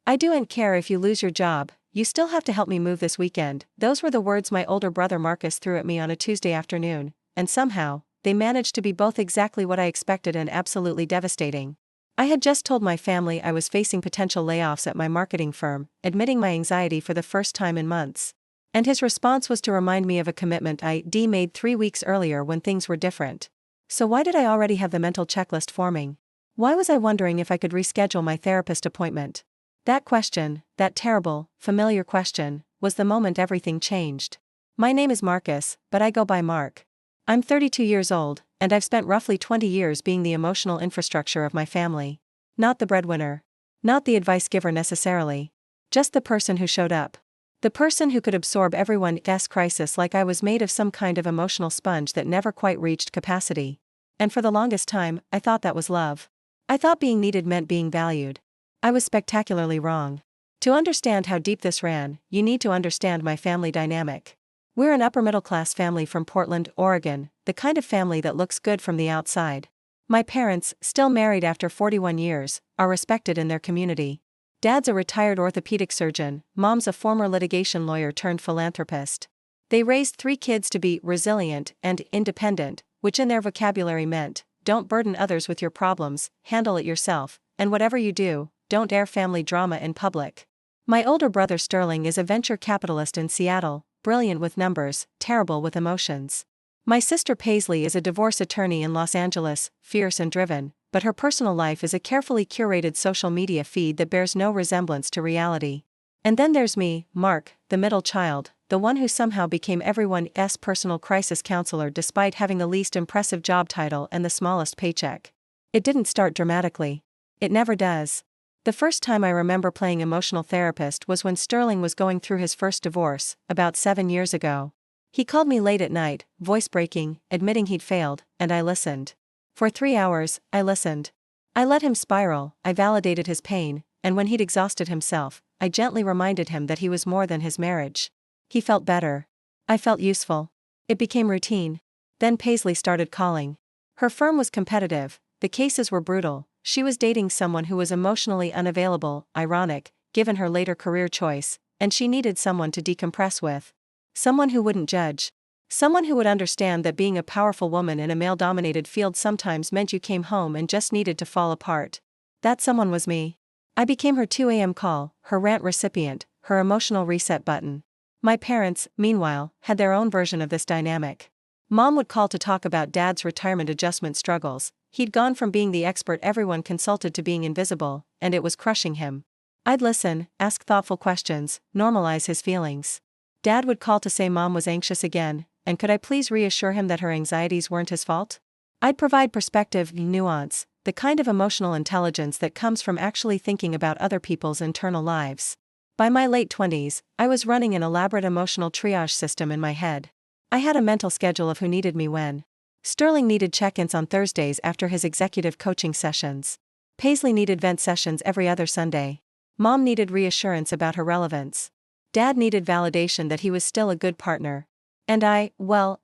"I don't care if you lose your job, you still have to help me move this weekend." Those were the words my older brother Marcus threw at me on a Tuesday afternoon, and somehow, they managed to be both exactly what I expected and absolutely devastating. I had just told my family I was facing potential layoffs at my marketing firm, admitting my anxiety for the first time in months. And his response was to remind me of a commitment I'd made 3 weeks earlier when things were different. So why did I already have the mental checklist forming? Why was I wondering if I could reschedule my therapist appointment? That question, that terrible, familiar question, was the moment everything changed. My name is Marcus, but I go by Mark. I'm 32 years old, and I've spent roughly 20 years being the emotional infrastructure of my family. Not the breadwinner. Not the advice giver necessarily. Just the person who showed up. The person who could absorb everyone's crisis like I was made of some kind of emotional sponge that never quite reached capacity. And for the longest time, I thought that was love. I thought being needed meant being valued. I was spectacularly wrong. To understand how deep this ran, you need to understand my family dynamic. We're an upper-middle-class family from Portland, Oregon, the kind of family that looks good from the outside. My parents, still married after 41 years, are respected in their community. Dad's a retired orthopedic surgeon, Mom's a former litigation lawyer turned philanthropist. They raised 3 kids to be resilient and independent, which in their vocabulary meant, don't burden others with your problems, handle it yourself, and whatever you do, don't air family drama in public. My older brother Sterling is a venture capitalist in Seattle, brilliant with numbers, terrible with emotions. My sister Paisley is a divorce attorney in Los Angeles, fierce and driven, but her personal life is a carefully curated social media feed that bears no resemblance to reality. And then there's me, Mark, the middle child, the one who somehow became everyone's personal crisis counselor despite having the least impressive job title and the smallest paycheck. It didn't start dramatically. It never does. The first time I remember playing emotional therapist was when Sterling was going through his first divorce, about 7 years ago. He called me late at night, voice breaking, admitting he'd failed, and I listened. For 3 hours, I listened. I let him spiral, I validated his pain, and when he'd exhausted himself, I gently reminded him that he was more than his marriage. He felt better. I felt useful. It became routine. Then Paisley started calling. Her firm was competitive, the cases were brutal, she was dating someone who was emotionally unavailable, ironic, given her later career choice, and she needed someone to decompress with. Someone who wouldn't judge. Someone who would understand that being a powerful woman in a male-dominated field sometimes meant you came home and just needed to fall apart. That someone was me. I became her 2 a.m. call, her rant recipient, her emotional reset button. My parents, meanwhile, had their own version of this dynamic. Mom would call to talk about Dad's retirement adjustment struggles. He'd gone from being the expert everyone consulted to being invisible, and it was crushing him. I'd listen, ask thoughtful questions, normalize his feelings. Dad would call to say Mom was anxious again, and could I please reassure him that her anxieties weren't his fault? I'd provide perspective, nuance, the kind of emotional intelligence that comes from actually thinking about other people's internal lives. By my late 20s, I was running an elaborate emotional triage system in my head. I had a mental schedule of who needed me when. Sterling needed check-ins on Thursdays after his executive coaching sessions. Paisley needed vent sessions every other Sunday. Mom needed reassurance about her relevance. Dad needed validation that he was still a good partner. And I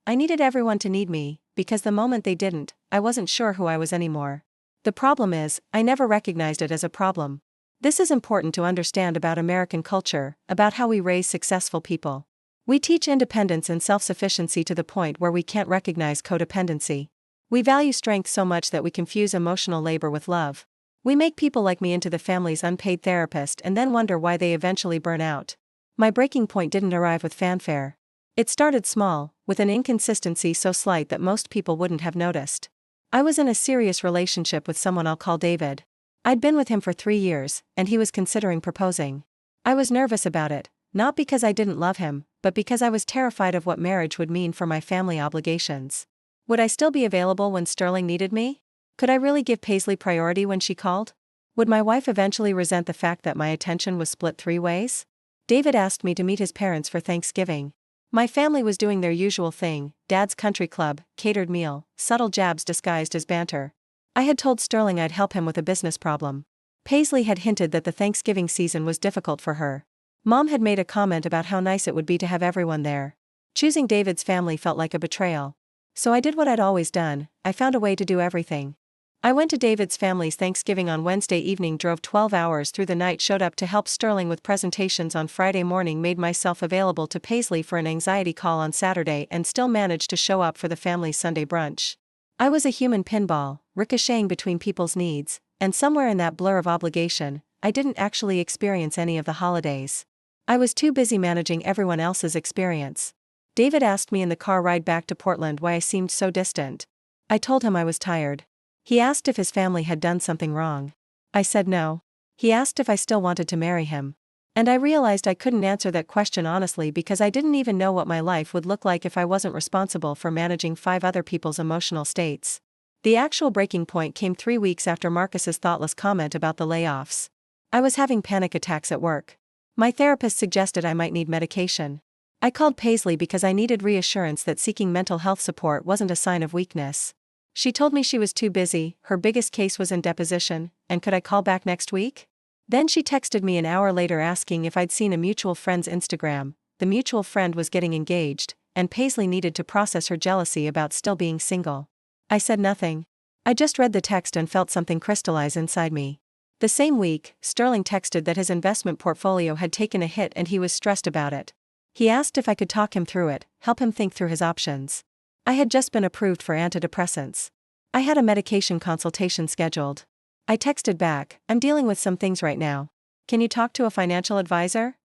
needed everyone to need me, because the moment they didn't, I wasn't sure who I was anymore. The problem is, I never recognized it as a problem. This is important to understand about American culture, about how we raise successful people. We teach independence and self-sufficiency to the point where we can't recognize codependency. We value strength so much that we confuse emotional labor with love. We make people like me into the family's unpaid therapist and then wonder why they eventually burn out. My breaking point didn't arrive with fanfare. It started small, with an inconsistency so slight that most people wouldn't have noticed. I was in a serious relationship with someone I'll call David. I'd been with him for 3 years, and he was considering proposing. I was nervous about it, not because I didn't love him, but because I was terrified of what marriage would mean for my family obligations. Would I still be available when Sterling needed me? Could I really give Paisley priority when she called? Would my wife eventually resent the fact that my attention was split 3 ways? David asked me to meet his parents for Thanksgiving. My family was doing their usual thing, Dad's country club, catered meal, subtle jabs disguised as banter. I had told Sterling I'd help him with a business problem. Paisley had hinted that the Thanksgiving season was difficult for her. Mom had made a comment about how nice it would be to have everyone there. Choosing David's family felt like a betrayal. So I did what I'd always done, I found a way to do everything. I went to David's family's Thanksgiving on Wednesday evening, drove 12 hours through the night, showed up to help Sterling with presentations on Friday morning, made myself available to Paisley for an anxiety call on Saturday, and still managed to show up for the family's Sunday brunch. I was a human pinball, ricocheting between people's needs, and somewhere in that blur of obligation, I didn't actually experience any of the holidays. I was too busy managing everyone else's experience. David asked me in the car ride back to Portland why I seemed so distant. I told him I was tired. He asked if his family had done something wrong. I said no. He asked if I still wanted to marry him. And I realized I couldn't answer that question honestly because I didn't even know what my life would look like if I wasn't responsible for managing 5 other people's emotional states. The actual breaking point came 3 weeks after Marcus's thoughtless comment about the layoffs. I was having panic attacks at work. My therapist suggested I might need medication. I called Paisley because I needed reassurance that seeking mental health support wasn't a sign of weakness. She told me she was too busy, her biggest case was in deposition, and could I call back next week? Then she texted me an hour later asking if I'd seen a mutual friend's Instagram. The mutual friend was getting engaged, and Paisley needed to process her jealousy about still being single. I said nothing. I just read the text and felt something crystallize inside me. The same week, Sterling texted that his investment portfolio had taken a hit and he was stressed about it. He asked if I could talk him through it, help him think through his options. I had just been approved for antidepressants. I had a medication consultation scheduled. I texted back, I'm dealing with some things right now. Can you talk to a financial advisor?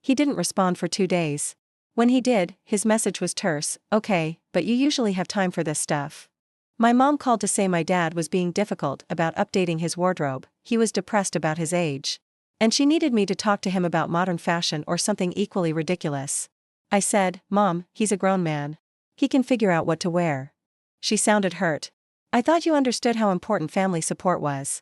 He didn't respond for 2 days. When he did, his message was terse, okay, but you usually have time for this stuff. My mom called to say my dad was being difficult about updating his wardrobe, he was depressed about his age. And she needed me to talk to him about modern fashion or something equally ridiculous. I said, Mom, he's a grown man. He can figure out what to wear. She sounded hurt. I thought you understood how important family support was.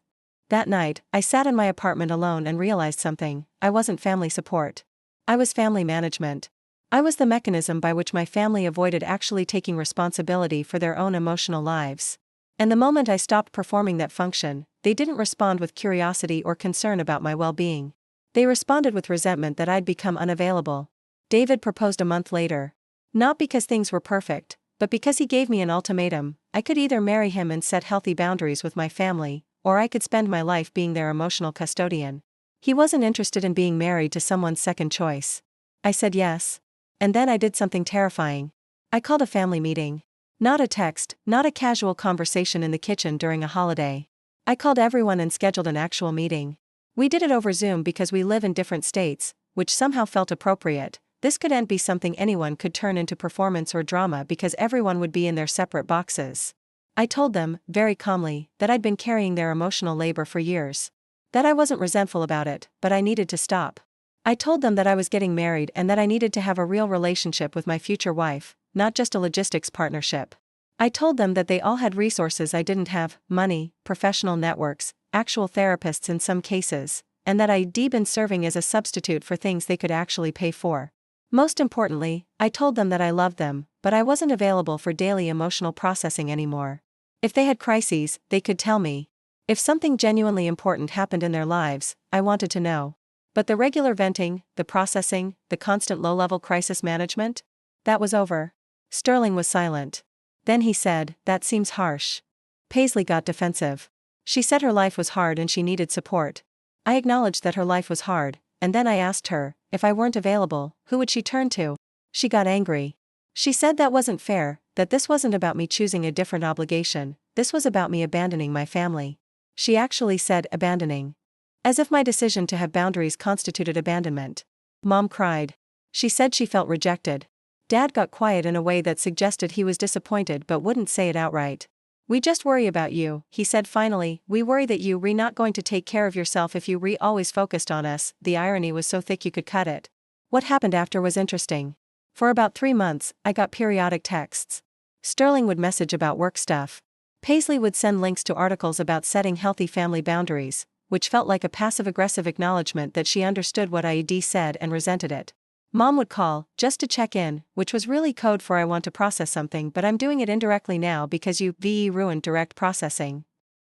That night, I sat in my apartment alone and realized something. I wasn't family support. I was family management. I was the mechanism by which my family avoided actually taking responsibility for their own emotional lives. And the moment I stopped performing that function, they didn't respond with curiosity or concern about my well-being. They responded with resentment that I'd become unavailable. David proposed a month later. Not because things were perfect, but because he gave me an ultimatum. I could either marry him and set healthy boundaries with my family, or I could spend my life being their emotional custodian. He wasn't interested in being married to someone's second choice. I said yes. And then I did something terrifying. I called a family meeting. Not a text, not a casual conversation in the kitchen during a holiday. I called everyone and scheduled an actual meeting. We did it over Zoom because we live in different states, which somehow felt appropriate. This couldn't be something anyone could turn into performance or drama because everyone would be in their separate boxes. I told them, very calmly, that I'd been carrying their emotional labor for years. That I wasn't resentful about it, but I needed to stop. I told them that I was getting married and that I needed to have a real relationship with my future wife, not just a logistics partnership. I told them that they all had resources I didn't have, money, professional networks, actual therapists in some cases, and that I'd been serving as a substitute for things they could actually pay for. Most importantly, I told them that I loved them, but I wasn't available for daily emotional processing anymore. If they had crises, they could tell me. If something genuinely important happened in their lives, I wanted to know. But the regular venting, the processing, the constant low-level crisis management? That was over. Sterling was silent. Then he said, that seems harsh. Paisley got defensive. She said her life was hard and she needed support. I acknowledged that her life was hard, and then I asked her, if I weren't available, who would she turn to? She got angry. She said that wasn't fair, that this wasn't about me choosing a different obligation, this was about me abandoning my family. She actually said abandoning. As if my decision to have boundaries constituted abandonment. Mom cried. She said she felt rejected. Dad got quiet in a way that suggested he was disappointed but wouldn't say it outright. We just worry about you, he said finally, we worry that you not going to take care of yourself if you always focused on us. The irony was so thick you could cut it. What happened after was interesting. For about 3 months, I got periodic texts. Sterling would message about work stuff. Paisley would send links to articles about setting healthy family boundaries, which felt like a passive-aggressive acknowledgement that she understood what I said and resented it. Mom would call, just to check in, which was really code for I want to process something but I'm doing it indirectly now because you ruined direct processing.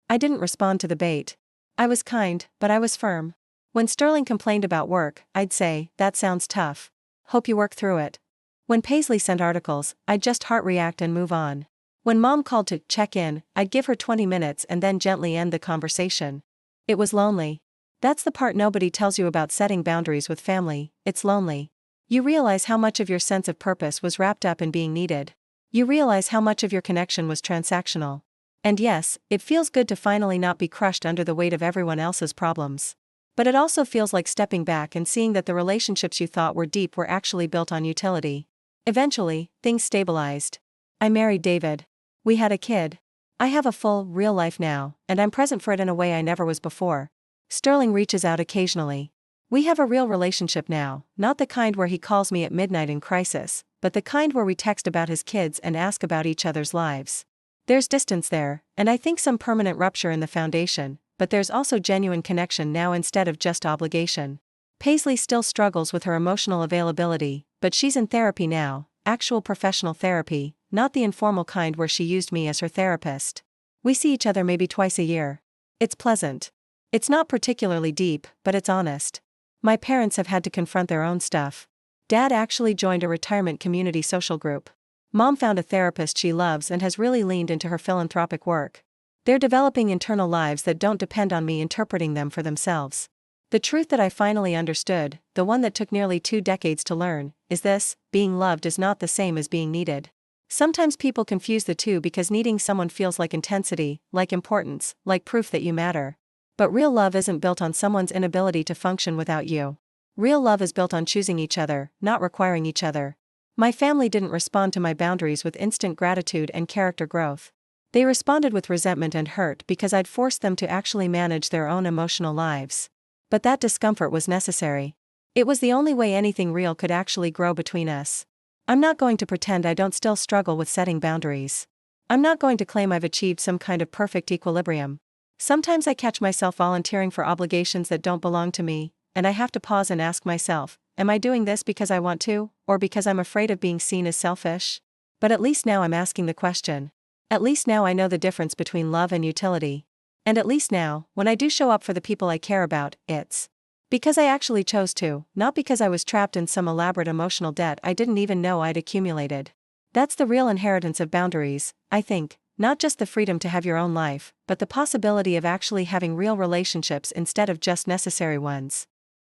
I didn't respond to the bait. I was kind, but I was firm. When Sterling complained about work, I'd say, that sounds tough. Hope you work through it. When Paisley sent articles, I'd just heart react and move on. When mom called to check in, I'd give her 20 minutes and then gently end the conversation. It was lonely. That's the part nobody tells you about setting boundaries with family. It's lonely. You realize how much of your sense of purpose was wrapped up in being needed. You realize how much of your connection was transactional. And yes, it feels good to finally not be crushed under the weight of everyone else's problems. But it also feels like stepping back and seeing that the relationships you thought were deep were actually built on utility. Eventually, things stabilized. I married David. We had a kid. I have a full, real life now, and I'm present for it in a way I never was before. Sterling reaches out occasionally. We have a real relationship now, not the kind where he calls me at midnight in crisis, but the kind where we text about his kids and ask about each other's lives. There's distance there, and I think some permanent rupture in the foundation, but there's also genuine connection now instead of just obligation. Paisley still struggles with her emotional availability, but she's in therapy now, actual professional therapy, not the informal kind where she used me as her therapist. We see each other maybe twice a year. It's pleasant. It's not particularly deep, but it's honest. My parents have had to confront their own stuff. Dad actually joined a retirement community social group. Mom found a therapist she loves and has really leaned into her philanthropic work. They're developing internal lives that don't depend on me interpreting them for themselves. The truth that I finally understood, the one that took nearly 2 decades to learn, is this: being loved is not the same as being needed. Sometimes people confuse the two because needing someone feels like intensity, like importance, like proof that you matter. But real love isn't built on someone's inability to function without you. Real love is built on choosing each other, not requiring each other. My family didn't respond to my boundaries with instant gratitude and character growth. They responded with resentment and hurt because I'd forced them to actually manage their own emotional lives. But that discomfort was necessary. It was the only way anything real could actually grow between us. I'm not going to pretend I don't still struggle with setting boundaries. I'm not going to claim I've achieved some kind of perfect equilibrium. Sometimes I catch myself volunteering for obligations that don't belong to me, and I have to pause and ask myself, am I doing this because I want to, or because I'm afraid of being seen as selfish? But at least now I'm asking the question. At least now I know the difference between love and utility. And at least now, when I do show up for the people I care about, it's because I actually chose to, not because I was trapped in some elaborate emotional debt I didn't even know I'd accumulated. That's the real inheritance of boundaries, I think, not just the freedom to have your own life, but the possibility of actually having real relationships instead of just necessary ones.